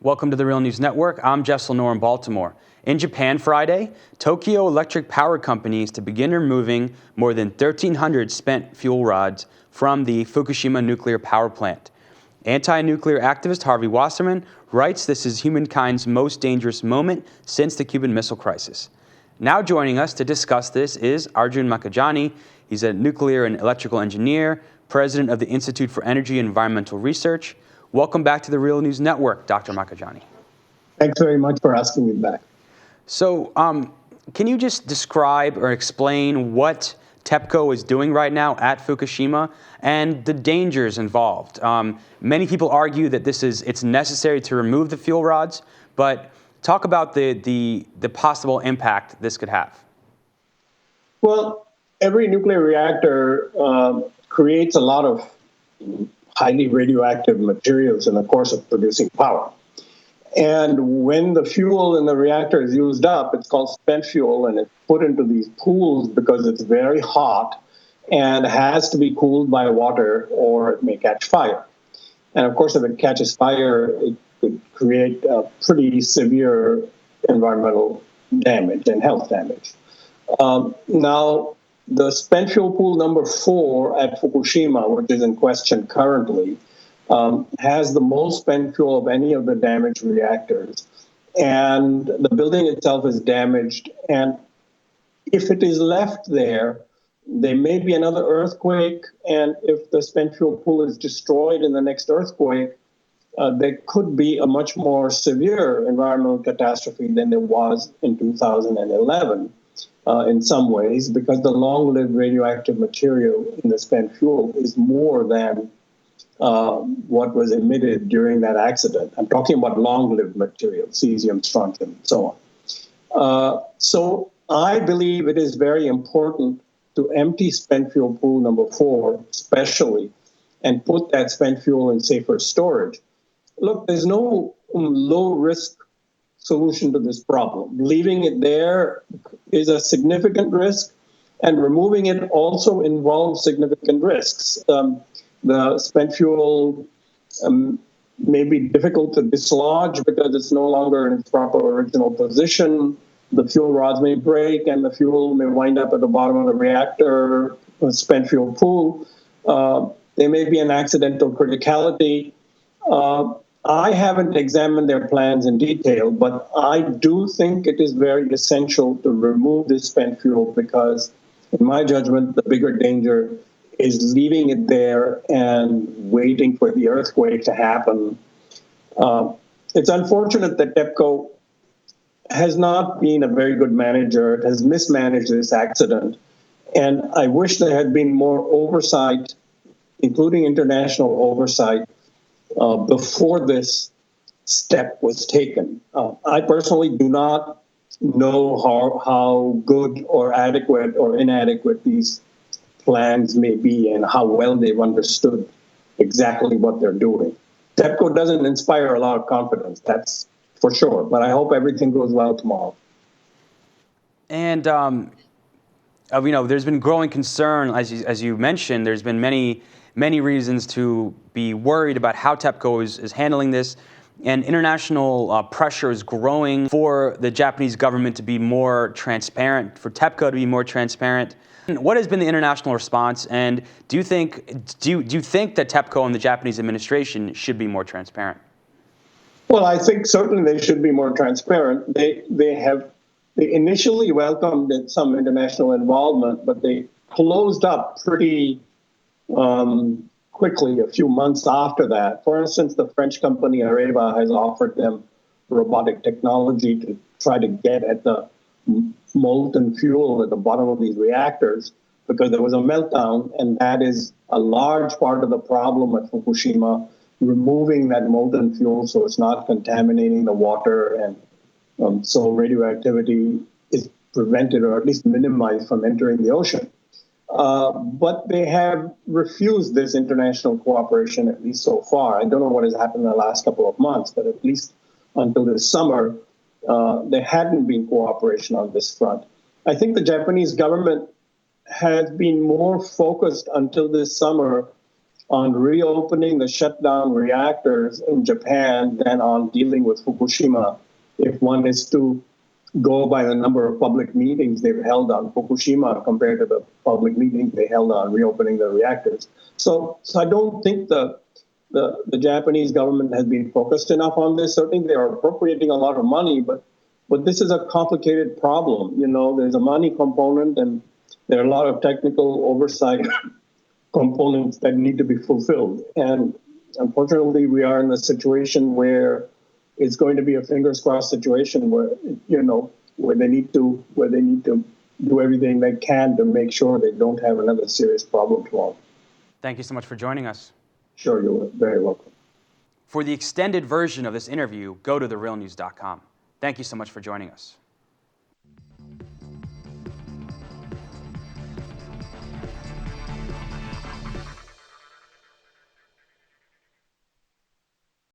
Welcome to the Real News Network. I'm Jess Lenore in Baltimore. In Japan Friday, Tokyo Electric Power Company is to begin removing more than 1,300 spent fuel rods from the Fukushima nuclear power plant. Anti-nuclear activist Harvey Wasserman writes this is humankind's most dangerous moment since the Cuban Missile Crisis. Now joining us to discuss this is Arjun Makhijani. He's a nuclear and electrical engineer, president of the Institute for Energy and Environmental Research. Welcome back to the Real News Network, Dr. Makhijani. Thanks very much for asking me back. So can you just describe or explain what TEPCO is doing right now at Fukushima and the dangers involved? Many people argue that it's necessary to remove the fuel rods, but talk about the possible impact this could have. Well, every nuclear reactor creates a lot of highly radioactive materials in the course of producing power. And when the fuel in the reactor is used up, it's called spent fuel, and it's put into these pools because it's very hot and has to be cooled by water or it may catch fire. And of course, if it catches fire, it could create pretty severe environmental damage and health damage. Now, the spent fuel pool number 4 at Fukushima, which is in question currently, has the most spent fuel of any of the damaged reactors. And the building itself is damaged. And if it is left there, there may be another earthquake. And if the spent fuel pool is destroyed in the next earthquake, there could be a much more severe environmental catastrophe than there was in 2011. In some ways, because the long-lived radioactive material in the spent fuel is more than what was emitted during that accident. I'm talking about long-lived material, cesium, strontium, and so on. So I believe it is very important to empty spent fuel pool number 4, especially, and put that spent fuel in safer storage. Look, there's no low-risk solution to this problem. Leaving it there is a significant risk, and removing it also involves significant risks. The spent fuel may be difficult to dislodge because it's no longer in its proper original position. The fuel rods may break, and the fuel may wind up at the bottom of the reactor, spent fuel pool. There may be an accidental criticality. I haven't examined their plans in detail, but I do think it is very essential to remove this spent fuel because, in my judgment, the bigger danger is leaving it there and waiting for the earthquake to happen. It's unfortunate that TEPCO has not been a very good manager. It has mismanaged this accident. And I wish there had been more oversight, including international oversight, before this step was taken. I personally do not know how good or adequate or inadequate these plans may be and how well they've understood exactly what they're doing. TEPCO doesn't inspire a lot of confidence, that's for sure, but I hope everything goes well tomorrow. And, there's been growing concern, as you mentioned, there's been many reasons to be worried about how TEPCO is handling this, and international pressure is growing for the Japanese government to be more transparent, for TEPCO to be more transparent. What has been the international response, and do you think that TEPCO and the Japanese administration should be more transparent? Well, I think certainly they should be more transparent. They initially welcomed some international involvement, but they closed up pretty quickly a few months after that. For instance, the French company Areva has offered them robotic technology to try to get at the molten fuel at the bottom of these reactors because there was a meltdown, and that is a large part of the problem at Fukushima, removing that molten fuel so it's not contaminating the water, and so radioactivity is prevented or at least minimized from entering the ocean. But they have refused this international cooperation, at least so far. I don't know what has happened in the last couple of months, but at least until this summer, there hadn't been cooperation on this front. I think the Japanese government has been more focused until this summer on reopening the shutdown reactors in Japan than on dealing with Fukushima, if one is to go by the number of public meetings they've held on Fukushima compared to the public meetings they held on reopening the reactors. So I don't think the Japanese government has been focused enough on this. Certainly they are appropriating a lot of money, but this is a complicated problem. There's a money component and there are a lot of technical oversight components that need to be fulfilled. And unfortunately, we are in a situation where it's going to be a fingers crossed situation where, where they need to do everything they can to make sure they don't have another serious problem tomorrow. Thank you so much for joining us. Sure, you're very welcome. For the extended version of this interview, go to therealnews.com. Thank you so much for joining us.